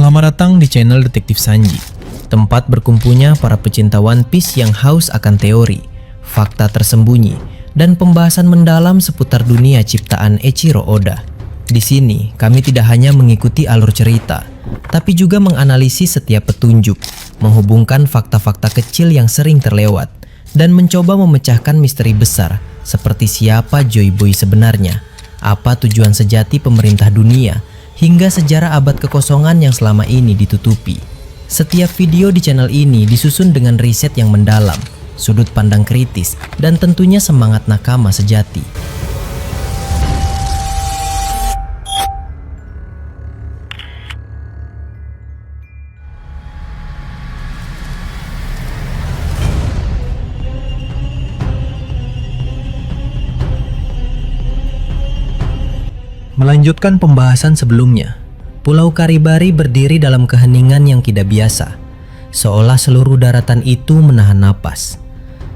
Selamat datang di channel Detektif Sanji, tempat berkumpulnya para pecinta One Piece yang haus akan teori, fakta tersembunyi, dan pembahasan mendalam seputar dunia ciptaan Eiichiro Oda. Di sini, kami tidak hanya mengikuti alur cerita, tapi juga menganalisis setiap petunjuk, menghubungkan fakta-fakta kecil yang sering terlewat, dan mencoba memecahkan misteri besar seperti siapa Joy Boy sebenarnya, apa tujuan sejati pemerintah dunia, hingga sejarah abad kekosongan yang selama ini ditutupi. Setiap video di channel ini disusun dengan riset yang mendalam, sudut pandang kritis, dan tentunya semangat nakama sejati. Melanjutkan pembahasan sebelumnya, Pulau Karibari berdiri dalam keheningan yang tidak biasa, seolah seluruh daratan itu menahan napas.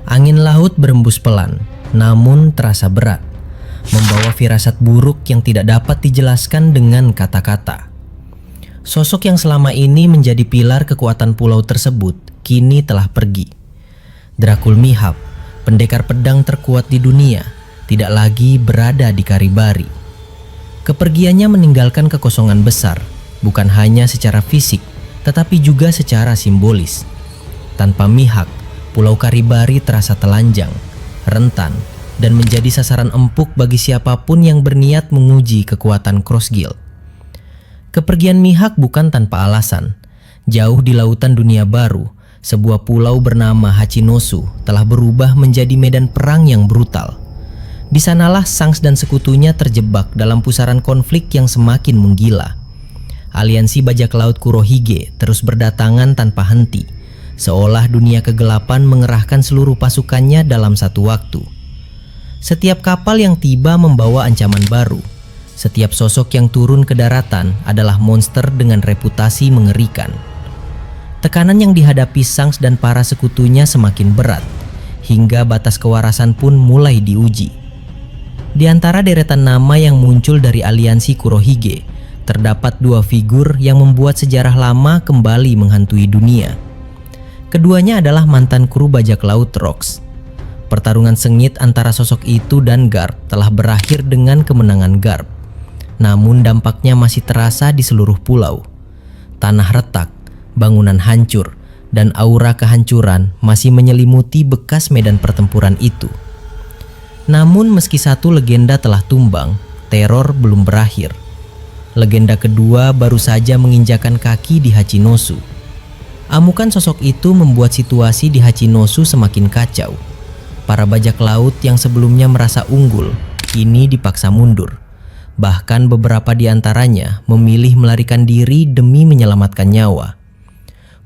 Angin laut berembus pelan, namun terasa berat, membawa firasat buruk yang tidak dapat dijelaskan dengan kata-kata. Sosok yang selama ini menjadi pilar kekuatan pulau tersebut kini telah pergi. Dracul Mihawk, pendekar pedang terkuat di dunia, tidak lagi berada di Karibari. Kepergiannya meninggalkan kekosongan besar, bukan hanya secara fisik, tetapi juga secara simbolis. Tanpa Mihawk, Pulau Karibari terasa telanjang, rentan, dan menjadi sasaran empuk bagi siapapun yang berniat menguji kekuatan Cross Guild. Kepergian Mihawk bukan tanpa alasan. Jauh di lautan dunia baru, sebuah pulau bernama Hachinosu telah berubah menjadi medan perang yang brutal. Di sanalah Shanks dan sekutunya terjebak dalam pusaran konflik yang semakin menggila. Aliansi bajak laut Kurohige terus berdatangan tanpa henti, seolah dunia kegelapan mengerahkan seluruh pasukannya dalam satu waktu. Setiap kapal yang tiba membawa ancaman baru. Setiap sosok yang turun ke daratan adalah monster dengan reputasi mengerikan. Tekanan yang dihadapi Shanks dan para sekutunya semakin berat, hingga batas kewarasan pun mulai diuji. Di antara deretan nama yang muncul dari aliansi Kurohige, terdapat dua figur yang membuat sejarah lama kembali menghantui dunia. Keduanya adalah mantan kru bajak laut Rocks. Pertarungan sengit antara sosok itu dan Garp telah berakhir dengan kemenangan Garp. Namun dampaknya masih terasa di seluruh pulau. Tanah retak, bangunan hancur, dan aura kehancuran masih menyelimuti bekas medan pertempuran itu. Namun meski satu legenda telah tumbang, teror belum berakhir. Legenda kedua baru saja menginjakan kaki di Hachinosu. Amukan sosok itu membuat situasi di Hachinosu semakin kacau. Para bajak laut yang sebelumnya merasa unggul, kini dipaksa mundur. Bahkan beberapa di antaranya memilih melarikan diri demi menyelamatkan nyawa.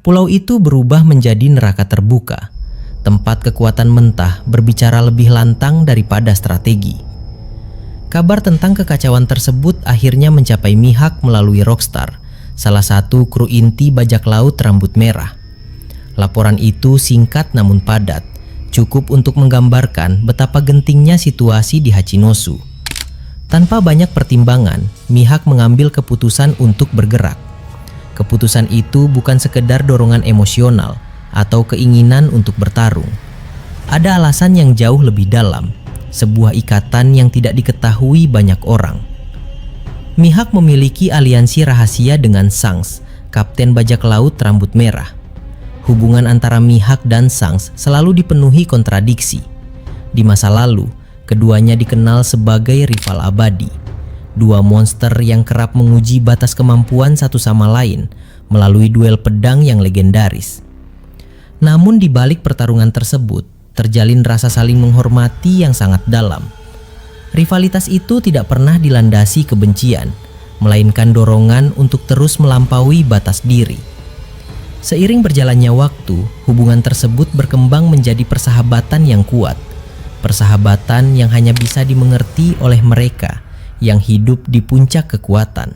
Pulau itu berubah menjadi neraka terbuka. Tempat kekuatan mentah berbicara lebih lantang daripada strategi. Kabar tentang kekacauan tersebut akhirnya mencapai Mihawk melalui Rockstar, salah satu kru inti bajak laut rambut merah. Laporan itu singkat namun padat, cukup untuk menggambarkan betapa gentingnya situasi di Hachinosu. Tanpa banyak pertimbangan, Mihawk mengambil keputusan untuk bergerak. Keputusan itu bukan sekedar dorongan emosional atau keinginan untuk bertarung. Ada alasan yang jauh lebih dalam, sebuah ikatan yang tidak diketahui banyak orang. Mihawk memiliki aliansi rahasia dengan Shanks, kapten bajak laut rambut merah. Hubungan antara Mihawk dan Shanks selalu dipenuhi kontradiksi. Di masa lalu, keduanya dikenal sebagai rival abadi. Dua monster yang kerap menguji batas kemampuan satu sama lain melalui duel pedang yang legendaris. Namun di balik pertarungan tersebut, terjalin rasa saling menghormati yang sangat dalam. Rivalitas itu tidak pernah dilandasi kebencian, melainkan dorongan untuk terus melampaui batas diri. Seiring berjalannya waktu, hubungan tersebut berkembang menjadi persahabatan yang kuat. Persahabatan yang hanya bisa dimengerti oleh mereka yang hidup di puncak kekuatan.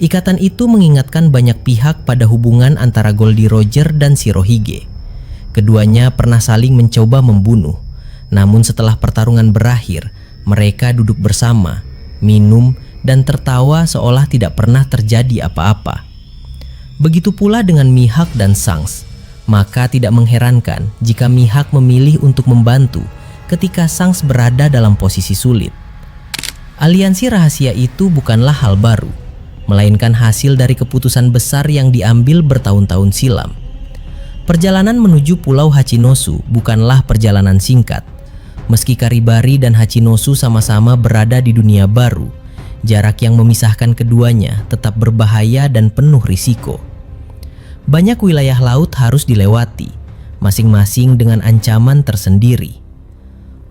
Ikatan itu mengingatkan banyak pihak pada hubungan antara Goldie Roger dan Shirohige. Keduanya pernah saling mencoba membunuh, namun setelah pertarungan berakhir, mereka duduk bersama, minum, dan tertawa seolah tidak pernah terjadi apa-apa. Begitu pula dengan Mihak dan Sangs. Maka tidak mengherankan jika Mihak memilih untuk membantu ketika Sangs berada dalam posisi sulit. Aliansi rahasia itu bukanlah hal baru, melainkan hasil dari keputusan besar yang diambil bertahun-tahun silam. Perjalanan menuju Pulau Hachinosu bukanlah perjalanan singkat. Meski Karibari dan Hachinosu sama-sama berada di dunia baru, jarak yang memisahkan keduanya tetap berbahaya dan penuh risiko. Banyak wilayah laut harus dilewati, masing-masing dengan ancaman tersendiri.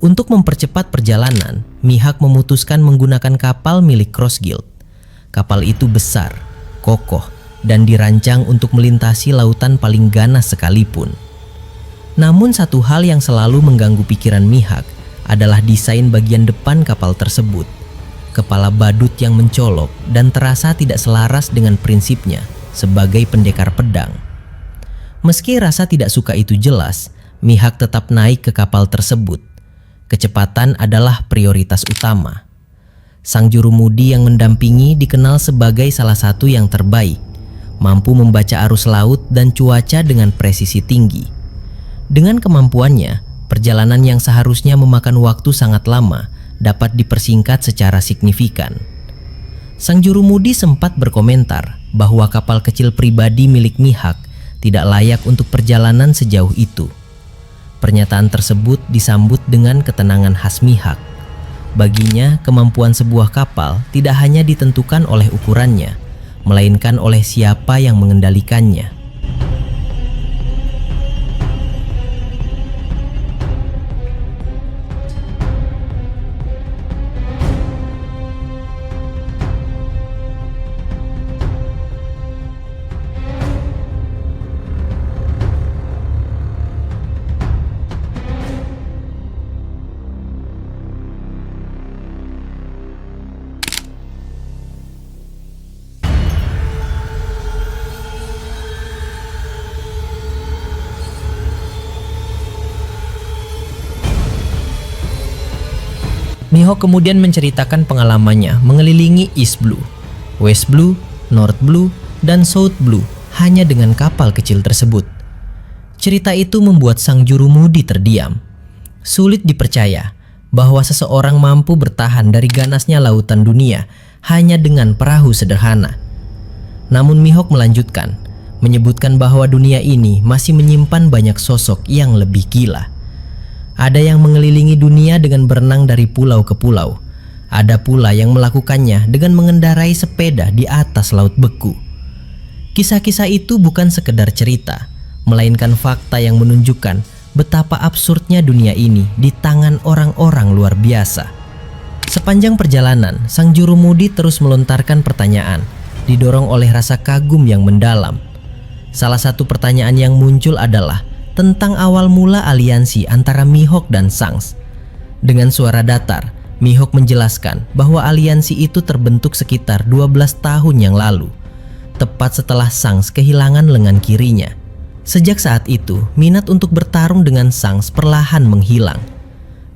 Untuk mempercepat perjalanan, Mihak memutuskan menggunakan kapal milik Cross Guild. Kapal itu besar, kokoh, dan dirancang untuk melintasi lautan paling ganas sekalipun. Namun satu hal yang selalu mengganggu pikiran Mihak adalah desain bagian depan kapal tersebut. Kepala badut yang mencolok dan terasa tidak selaras dengan prinsipnya sebagai pendekar pedang. Meski rasa tidak suka itu jelas, Mihak tetap naik ke kapal tersebut. Kecepatan adalah prioritas utama. Sang jurumudi yang mendampingi dikenal sebagai salah satu yang terbaik, mampu membaca arus laut dan cuaca dengan presisi tinggi. Dengan kemampuannya, perjalanan yang seharusnya memakan waktu sangat lama dapat dipersingkat secara signifikan. Sang jurumudi sempat berkomentar bahwa kapal kecil pribadi milik Mihak tidak layak untuk perjalanan sejauh itu. Pernyataan tersebut disambut dengan ketenangan khas Mihak. Baginya, kemampuan sebuah kapal tidak hanya ditentukan oleh ukurannya, melainkan oleh siapa yang mengendalikannya. Mihok kemudian menceritakan pengalamannya mengelilingi East Blue, West Blue, North Blue, dan South Blue hanya dengan kapal kecil tersebut. Cerita itu membuat sang jurumudi terdiam. Sulit dipercaya bahwa seseorang mampu bertahan dari ganasnya lautan dunia hanya dengan perahu sederhana. Namun Mihok melanjutkan, menyebutkan bahwa dunia ini masih menyimpan banyak sosok yang lebih gila. Ada yang mengelilingi dunia dengan berenang dari pulau ke pulau. Ada pula yang melakukannya dengan mengendarai sepeda di atas laut beku. Kisah-kisah itu bukan sekedar cerita, melainkan fakta yang menunjukkan betapa absurdnya dunia ini di tangan orang-orang luar biasa. Sepanjang perjalanan, sang jurumudi terus melontarkan pertanyaan, didorong oleh rasa kagum yang mendalam. Salah satu pertanyaan yang muncul adalah tentang awal mula aliansi antara Mihok dan Sangs. Dengan suara datar, Mihok menjelaskan bahwa aliansi itu terbentuk sekitar 12 tahun yang lalu, tepat setelah Sangs kehilangan lengan kirinya. Sejak saat itu, minat untuk bertarung dengan Sangs perlahan menghilang.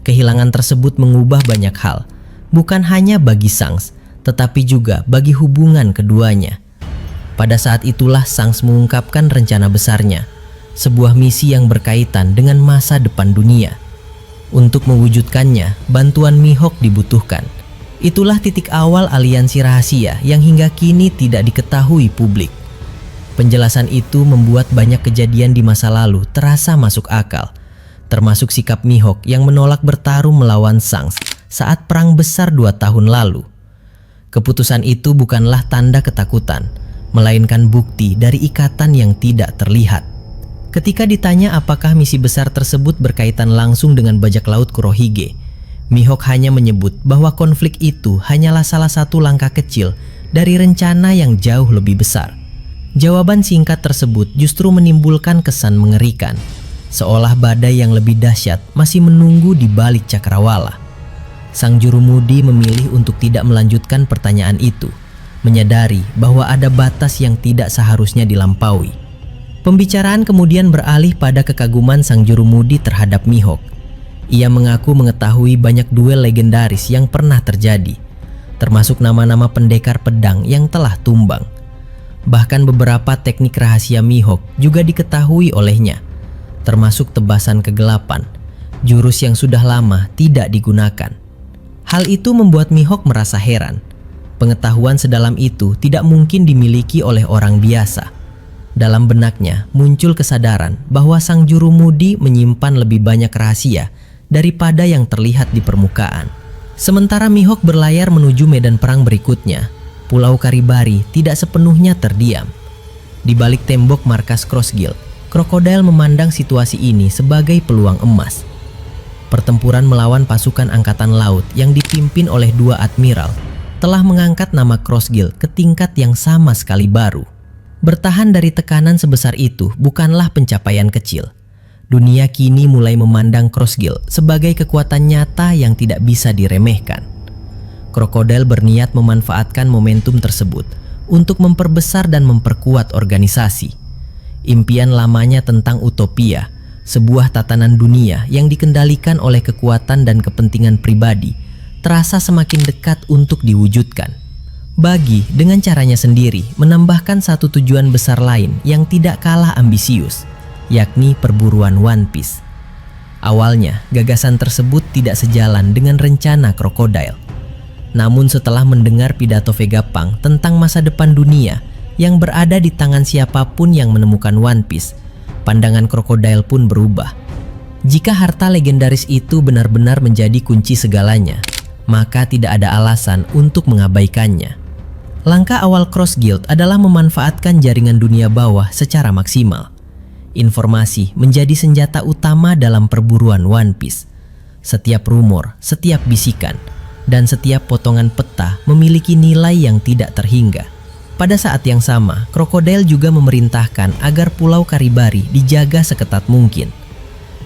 Kehilangan tersebut mengubah banyak hal, bukan hanya bagi Sangs, tetapi juga bagi hubungan keduanya. Pada saat itulah Sangs mengungkapkan rencana besarnya, sebuah misi yang berkaitan dengan masa depan dunia. Untuk mewujudkannya, bantuan Mihok dibutuhkan. Itulah titik awal aliansi rahasia yang hingga kini tidak diketahui publik. Penjelasan itu membuat banyak kejadian di masa lalu terasa masuk akal, termasuk sikap Mihok yang menolak bertarung melawan Sangs saat perang besar 2 tahun lalu. Keputusan itu bukanlah tanda ketakutan, melainkan bukti dari ikatan yang tidak terlihat. Ketika ditanya apakah misi besar tersebut berkaitan langsung dengan bajak laut Kurohige, Mihok hanya menyebut bahwa konflik itu hanyalah salah satu langkah kecil dari rencana yang jauh lebih besar. Jawaban singkat tersebut justru menimbulkan kesan mengerikan, seolah badai yang lebih dahsyat masih menunggu di balik cakrawala. Sang jurumudi memilih untuk tidak melanjutkan pertanyaan itu, menyadari bahwa ada batas yang tidak seharusnya dilampaui. Pembicaraan kemudian beralih pada kekaguman sang jurumudi terhadap Mihok. Ia mengaku mengetahui banyak duel legendaris yang pernah terjadi, termasuk nama-nama pendekar pedang yang telah tumbang. Bahkan beberapa teknik rahasia Mihawk juga diketahui olehnya, termasuk tebasan kegelapan, jurus yang sudah lama tidak digunakan. Hal itu membuat Mihawk merasa heran. Pengetahuan sedalam itu tidak mungkin dimiliki oleh orang biasa. Dalam benaknya muncul kesadaran bahwa sang jurumudi menyimpan lebih banyak rahasia daripada yang terlihat di permukaan. Sementara Mihawk berlayar menuju medan perang berikutnya, Pulau Karibari tidak sepenuhnya terdiam. Di balik tembok markas Cross Guild, Crocodile memandang situasi ini sebagai peluang emas. Pertempuran melawan pasukan angkatan laut yang dipimpin oleh dua admiral telah mengangkat nama Cross Guild ke tingkat yang sama sekali baru. Bertahan dari tekanan sebesar itu bukanlah pencapaian kecil. Dunia kini mulai memandang Cross Guild sebagai kekuatan nyata yang tidak bisa diremehkan. Crocodile berniat memanfaatkan momentum tersebut untuk memperbesar dan memperkuat organisasi. Impian lamanya tentang utopia, sebuah tatanan dunia yang dikendalikan oleh kekuatan dan kepentingan pribadi, terasa semakin dekat untuk diwujudkan. Bagi dengan caranya sendiri menambahkan satu tujuan besar lain yang tidak kalah ambisius, yakni perburuan One Piece. Awalnya, gagasan tersebut tidak sejalan dengan rencana Crocodile. Namun setelah mendengar pidato Vegapunk tentang masa depan dunia yang berada di tangan siapapun yang menemukan One Piece, pandangan Crocodile pun berubah. Jika harta legendaris itu benar-benar menjadi kunci segalanya, maka tidak ada alasan untuk mengabaikannya. Langkah awal Cross Guild adalah memanfaatkan jaringan dunia bawah secara maksimal. Informasi menjadi senjata utama dalam perburuan One Piece. Setiap rumor, setiap bisikan, dan setiap potongan peta memiliki nilai yang tidak terhingga. Pada saat yang sama, Crocodile juga memerintahkan agar Pulau Karibari dijaga seketat mungkin.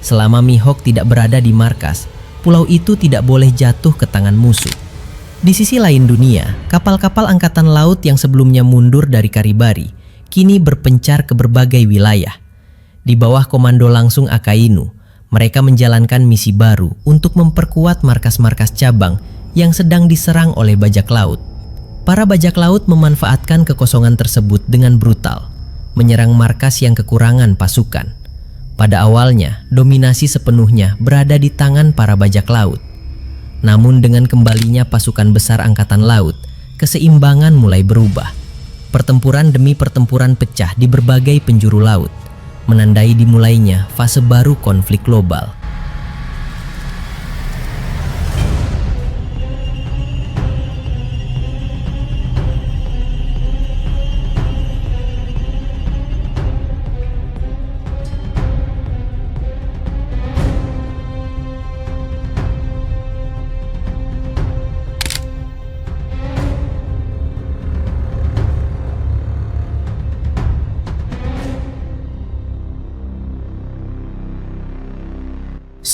Selama Mihawk tidak berada di markas, pulau itu tidak boleh jatuh ke tangan musuh. Di sisi lain dunia, kapal-kapal angkatan laut yang sebelumnya mundur dari Karibari kini berpencar ke berbagai wilayah. Di bawah komando langsung Akainu, mereka menjalankan misi baru untuk memperkuat markas-markas cabang yang sedang diserang oleh bajak laut. Para bajak laut memanfaatkan kekosongan tersebut dengan brutal, menyerang markas yang kekurangan pasukan. Pada awalnya, dominasi sepenuhnya berada di tangan para bajak laut. Namun dengan kembalinya pasukan besar angkatan laut, keseimbangan mulai berubah. Pertempuran demi pertempuran pecah di berbagai penjuru laut, menandai dimulainya fase baru konflik global.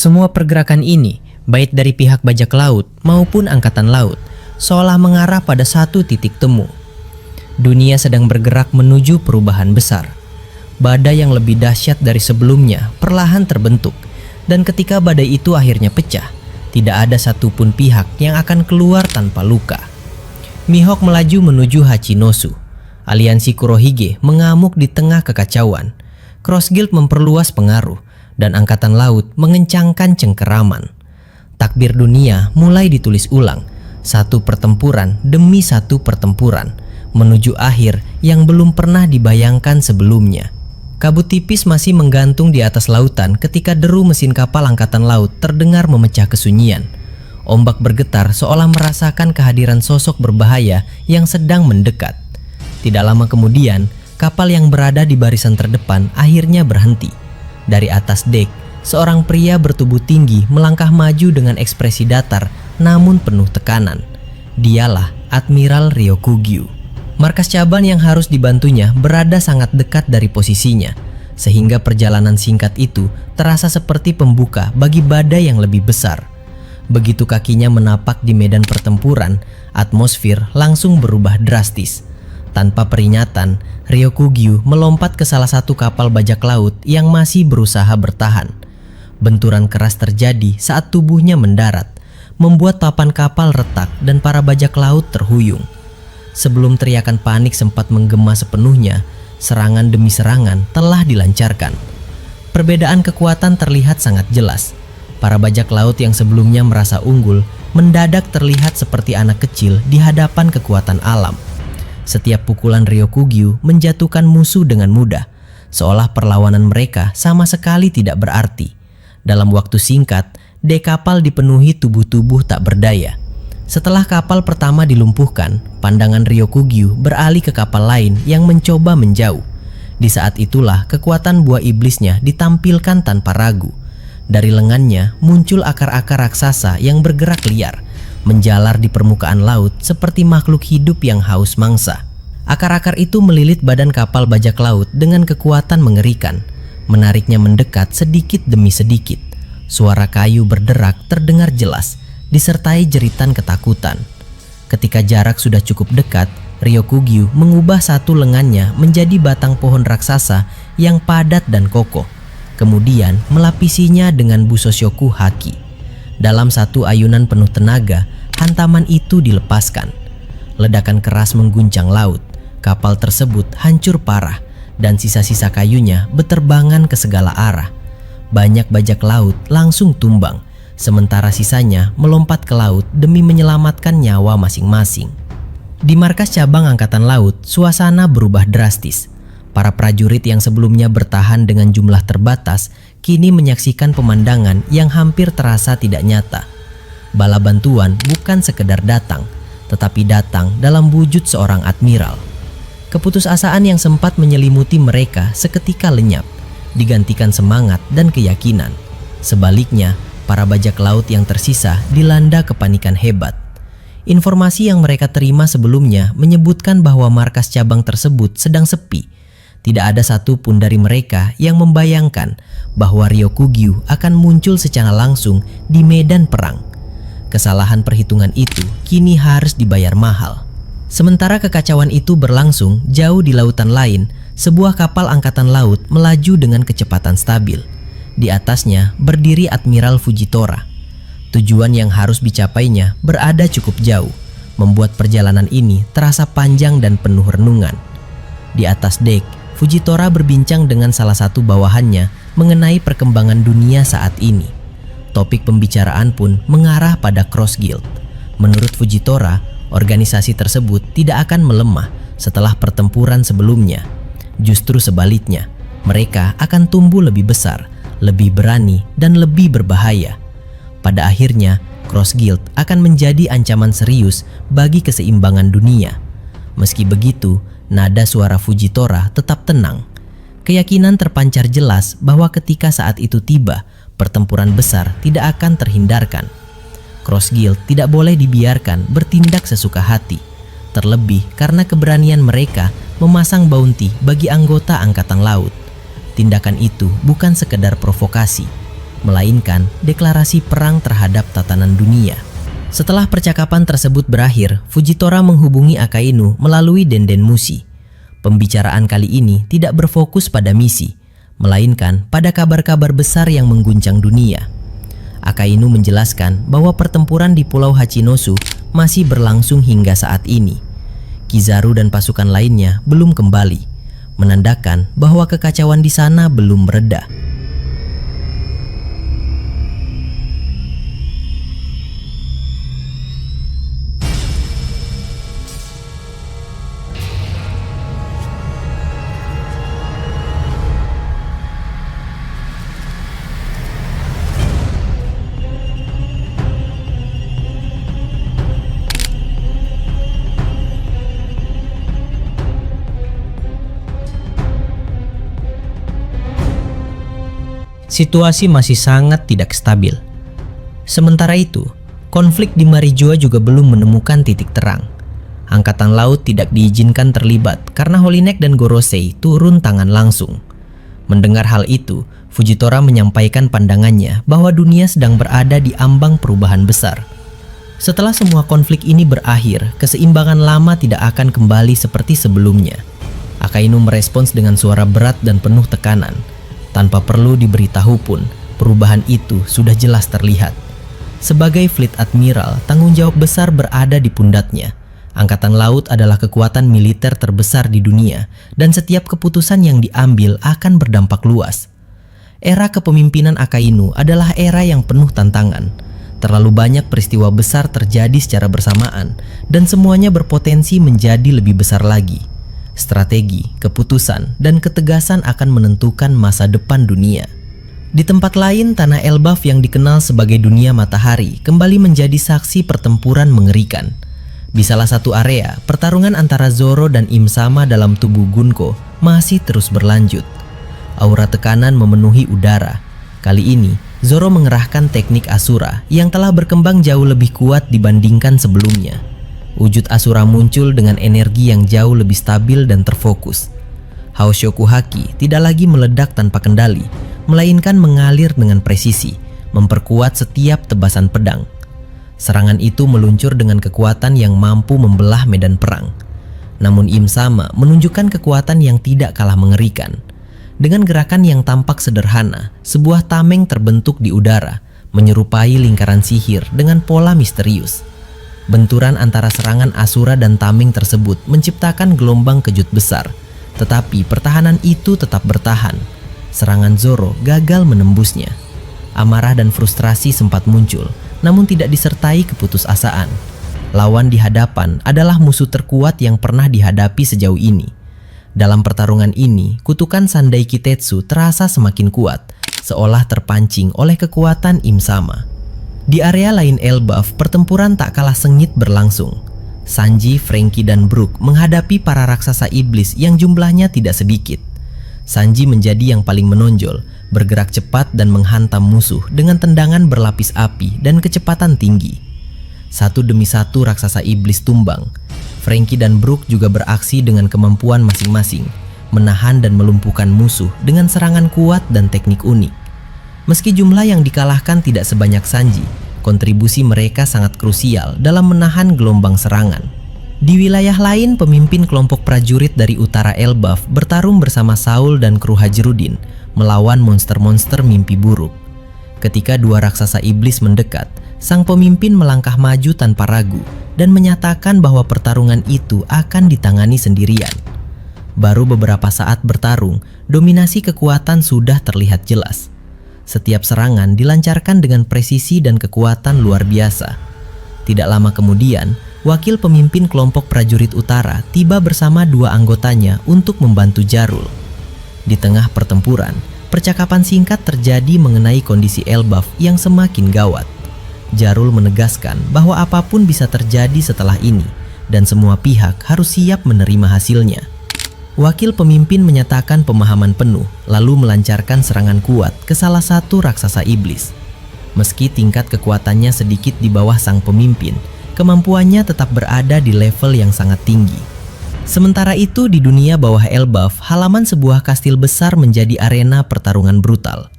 Semua pergerakan ini, baik dari pihak bajak laut maupun angkatan laut, seolah mengarah pada satu titik temu. Dunia sedang bergerak menuju perubahan besar. Badai yang lebih dahsyat dari sebelumnya perlahan terbentuk, dan ketika badai itu akhirnya pecah, tidak ada satupun pihak yang akan keluar tanpa luka. Mihawk melaju menuju Hachinosu. Aliansi Kurohige mengamuk di tengah kekacauan. Cross Guild memperluas pengaruh, dan angkatan laut mengencangkan cengkeraman. Takbir dunia mulai ditulis ulang, satu pertempuran demi satu pertempuran, menuju akhir yang belum pernah dibayangkan sebelumnya. Kabut tipis masih menggantung di atas lautan ketika deru mesin kapal angkatan laut terdengar memecah kesunyian. Ombak bergetar seolah merasakan kehadiran sosok berbahaya yang sedang mendekat. Tidak lama kemudian, kapal yang berada di barisan terdepan akhirnya berhenti. Dari atas dek, seorang pria bertubuh tinggi melangkah maju dengan ekspresi datar namun penuh tekanan. Dialah Admiral Ryokugyu. Markas cabang yang harus dibantunya berada sangat dekat dari posisinya, sehingga perjalanan singkat itu terasa seperti pembuka bagi badai yang lebih besar. Begitu kakinya menapak di medan pertempuran, atmosfer langsung berubah drastis. Tanpa peringatan, Ryokugyu melompat ke salah satu kapal bajak laut yang masih berusaha bertahan. Benturan keras terjadi saat tubuhnya mendarat, membuat papan kapal retak dan para bajak laut terhuyung. Sebelum teriakan panik sempat menggema sepenuhnya, serangan demi serangan telah dilancarkan. Perbedaan kekuatan terlihat sangat jelas. Para bajak laut yang sebelumnya merasa unggul mendadak terlihat seperti anak kecil di hadapan kekuatan alam. Setiap pukulan Ryokugyu menjatuhkan musuh dengan mudah, seolah perlawanan mereka sama sekali tidak berarti. Dalam waktu singkat, dek kapal dipenuhi tubuh-tubuh tak berdaya. Setelah kapal pertama dilumpuhkan, pandangan Ryokugyu beralih ke kapal lain yang mencoba menjauh. Di saat itulah kekuatan buah iblisnya ditampilkan tanpa ragu. Dari lengannya muncul akar-akar raksasa yang bergerak liar, menjalar di permukaan laut seperti makhluk hidup yang haus mangsa. Akar-akar itu melilit badan kapal bajak laut dengan kekuatan mengerikan, menariknya mendekat sedikit demi sedikit. Suara kayu berderak terdengar jelas, disertai jeritan ketakutan. Ketika jarak sudah cukup dekat, Ryokugyu mengubah satu lengannya menjadi batang pohon raksasa yang padat dan kokoh. Kemudian melapisinya dengan Busoshoku Haki. Dalam satu ayunan penuh tenaga, hantaman itu dilepaskan. Ledakan keras mengguncang laut. Kapal tersebut hancur parah dan sisa-sisa kayunya beterbangan ke segala arah. Banyak bajak laut langsung tumbang, sementara sisanya melompat ke laut demi menyelamatkan nyawa masing-masing. Di markas cabang Angkatan Laut, suasana berubah drastis. Para prajurit yang sebelumnya bertahan dengan jumlah terbatas kini menyaksikan pemandangan yang hampir terasa tidak nyata. Bala bantuan bukan sekedar datang, tetapi datang dalam wujud seorang admiral. Keputusasaan yang sempat menyelimuti mereka seketika lenyap, digantikan semangat dan keyakinan. Sebaliknya, para bajak laut yang tersisa dilanda kepanikan hebat. Informasi yang mereka terima sebelumnya menyebutkan bahwa markas cabang tersebut sedang sepi. Tidak ada satupun dari mereka yang membayangkan bahwa Ryokugyu akan muncul secara langsung di medan perang. Kesalahan perhitungan itu kini harus dibayar mahal. Sementara kekacauan itu berlangsung jauh di lautan lain, sebuah kapal angkatan laut melaju dengan kecepatan stabil. Di atasnya berdiri Admiral Fujitora. Tujuan yang harus dicapainya berada cukup jauh, membuat perjalanan ini terasa panjang dan penuh renungan. Di atas dek, Fujitora berbincang dengan salah satu bawahannya mengenai perkembangan dunia saat ini. Topik pembicaraan pun mengarah pada Cross Guild. Menurut Fujitora, organisasi tersebut tidak akan melemah setelah pertempuran sebelumnya. Justru sebaliknya, mereka akan tumbuh lebih besar, lebih berani, dan lebih berbahaya. Pada akhirnya, Cross Guild akan menjadi ancaman serius bagi keseimbangan dunia. Meski begitu, nada suara Fujitora tetap tenang. Keyakinan terpancar jelas bahwa ketika saat itu tiba, pertempuran besar tidak akan terhindarkan. Cross Guild tidak boleh dibiarkan bertindak sesuka hati, terlebih karena keberanian mereka memasang bounty bagi anggota Angkatan Laut. Tindakan itu bukan sekedar provokasi, melainkan deklarasi perang terhadap tatanan dunia. Setelah percakapan tersebut berakhir, Fujitora menghubungi Akainu melalui Denden Mushi. Pembicaraan kali ini tidak berfokus pada misi, melainkan pada kabar-kabar besar yang mengguncang dunia. Akainu menjelaskan bahwa pertempuran di Pulau Hachinosu masih berlangsung hingga saat ini. Kizaru dan pasukan lainnya belum kembali, menandakan bahwa kekacauan di sana belum mereda. Situasi masih sangat tidak stabil. Sementara itu, konflik di Marijua juga belum menemukan titik terang. Angkatan Laut tidak diizinkan terlibat karena Holineck dan Gorosei turun tangan langsung. Mendengar hal itu, Fujitora menyampaikan pandangannya bahwa dunia sedang berada di ambang perubahan besar. Setelah semua konflik ini berakhir, keseimbangan lama tidak akan kembali seperti sebelumnya. Akainu merespons dengan suara berat dan penuh tekanan. Tanpa perlu diberitahu pun, perubahan itu sudah jelas terlihat. Sebagai Fleet Admiral, tanggung jawab besar berada di pundaknya. Angkatan Laut adalah kekuatan militer terbesar di dunia dan setiap keputusan yang diambil akan berdampak luas. Era kepemimpinan Akainu adalah era yang penuh tantangan. Terlalu banyak peristiwa besar terjadi secara bersamaan dan semuanya berpotensi menjadi lebih besar lagi. Strategi, keputusan, dan ketegasan akan menentukan masa depan dunia. Di tempat lain, tanah Elbaf yang dikenal sebagai dunia matahari kembali menjadi saksi pertempuran mengerikan. Di salah satu area, pertarungan antara Zoro dan Im Sama dalam tubuh Gunko masih terus berlanjut. Aura tekanan memenuhi udara. Kali ini, Zoro mengerahkan teknik Asura yang telah berkembang jauh lebih kuat dibandingkan sebelumnya. Wujud Asura muncul dengan energi yang jauh lebih stabil dan terfokus. Haoshoku Haki tidak lagi meledak tanpa kendali, melainkan mengalir dengan presisi, memperkuat setiap tebasan pedang. Serangan itu meluncur dengan kekuatan yang mampu membelah medan perang. Namun Im Sama menunjukkan kekuatan yang tidak kalah mengerikan. Dengan gerakan yang tampak sederhana, sebuah tameng terbentuk di udara, menyerupai lingkaran sihir dengan pola misterius. Benturan antara serangan Asura dan tameng tersebut menciptakan gelombang kejut besar, tetapi pertahanan itu tetap bertahan. Serangan Zoro gagal menembusnya. Amarah dan frustrasi sempat muncul, namun tidak disertai keputusasaan. Lawan di hadapan adalah musuh terkuat yang pernah dihadapi sejauh ini. Dalam pertarungan ini, kutukan Sandai Kitetsu terasa semakin kuat, seolah terpancing oleh kekuatan Im Sama. Di area lain Elbaf, pertempuran tak kalah sengit berlangsung. Sanji, Franky, dan Brook menghadapi para raksasa iblis yang jumlahnya tidak sedikit. Sanji menjadi yang paling menonjol, bergerak cepat dan menghantam musuh dengan tendangan berlapis api dan kecepatan tinggi. Satu demi satu raksasa iblis tumbang. Franky dan Brook juga beraksi dengan kemampuan masing-masing, menahan dan melumpuhkan musuh dengan serangan kuat dan teknik unik. Meski jumlah yang dikalahkan tidak sebanyak Sanji, kontribusi mereka sangat krusial dalam menahan gelombang serangan. Di wilayah lain, pemimpin kelompok prajurit dari utara Elbaf bertarung bersama Saul dan kru Hajrudin melawan monster-monster mimpi buruk. Ketika dua raksasa iblis mendekat, sang pemimpin melangkah maju tanpa ragu dan menyatakan bahwa pertarungan itu akan ditangani sendirian. Baru beberapa saat bertarung, dominasi kekuatan sudah terlihat jelas. Setiap serangan dilancarkan dengan presisi dan kekuatan luar biasa. Tidak lama kemudian, wakil pemimpin kelompok prajurit utara tiba bersama dua anggotanya untuk membantu Jarul. Di tengah pertempuran, percakapan singkat terjadi mengenai kondisi Elbaf yang semakin gawat. Jarul menegaskan bahwa apapun bisa terjadi setelah ini dan semua pihak harus siap menerima hasilnya. Wakil pemimpin menyatakan pemahaman penuh lalu melancarkan serangan kuat ke salah satu raksasa iblis. Meski tingkat kekuatannya sedikit di bawah sang pemimpin, kemampuannya tetap berada di level yang sangat tinggi. Sementara itu di dunia bawah Elbaf, halaman sebuah kastil besar menjadi arena pertarungan brutal.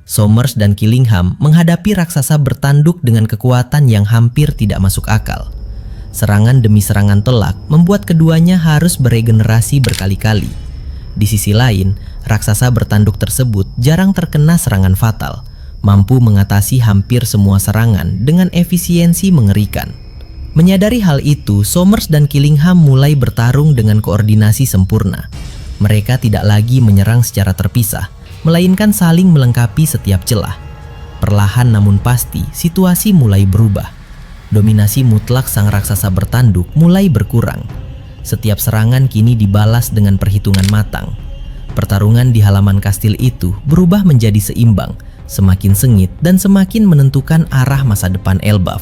Somers dan Killingham menghadapi raksasa bertanduk dengan kekuatan yang hampir tidak masuk akal. Serangan demi serangan telak membuat keduanya harus beregenerasi berkali-kali. Di sisi lain, raksasa bertanduk tersebut jarang terkena serangan fatal, mampu mengatasi hampir semua serangan dengan efisiensi mengerikan. Menyadari hal itu, Somers dan Killingham mulai bertarung dengan koordinasi sempurna. Mereka tidak lagi menyerang secara terpisah, melainkan saling melengkapi setiap celah. Perlahan namun pasti, situasi mulai berubah. Dominasi mutlak sang raksasa bertanduk mulai berkurang. Setiap serangan kini dibalas dengan perhitungan matang. Pertarungan di halaman kastil itu berubah menjadi seimbang, semakin sengit dan semakin menentukan arah masa depan Elbaf.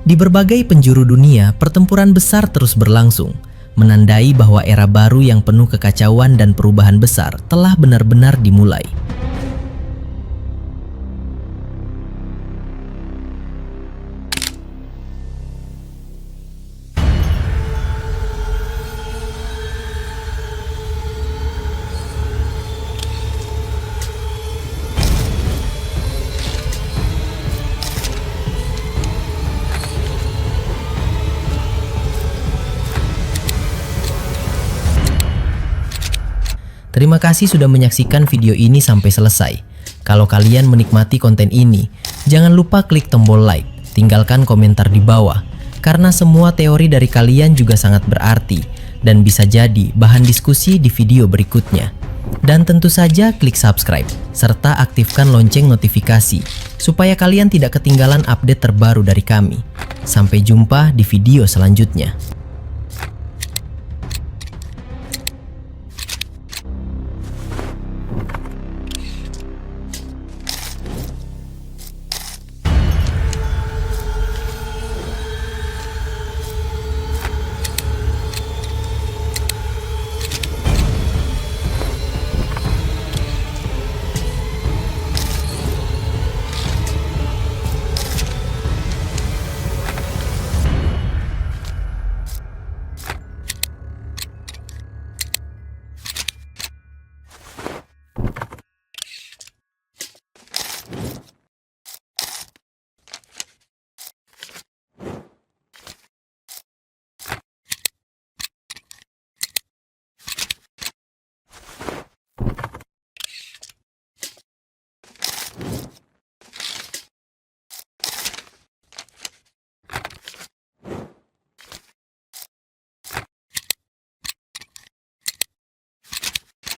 Di berbagai penjuru dunia, pertempuran besar terus berlangsung, menandai bahwa era baru yang penuh kekacauan dan perubahan besar telah benar-benar dimulai. Terima kasih sudah menyaksikan video ini sampai selesai. Kalau kalian menikmati konten ini, jangan lupa klik tombol like, tinggalkan komentar di bawah, karena semua teori dari kalian juga sangat berarti dan bisa jadi bahan diskusi di video berikutnya. Dan tentu saja klik subscribe, serta aktifkan lonceng notifikasi, supaya kalian tidak ketinggalan update terbaru dari kami. Sampai jumpa di video selanjutnya.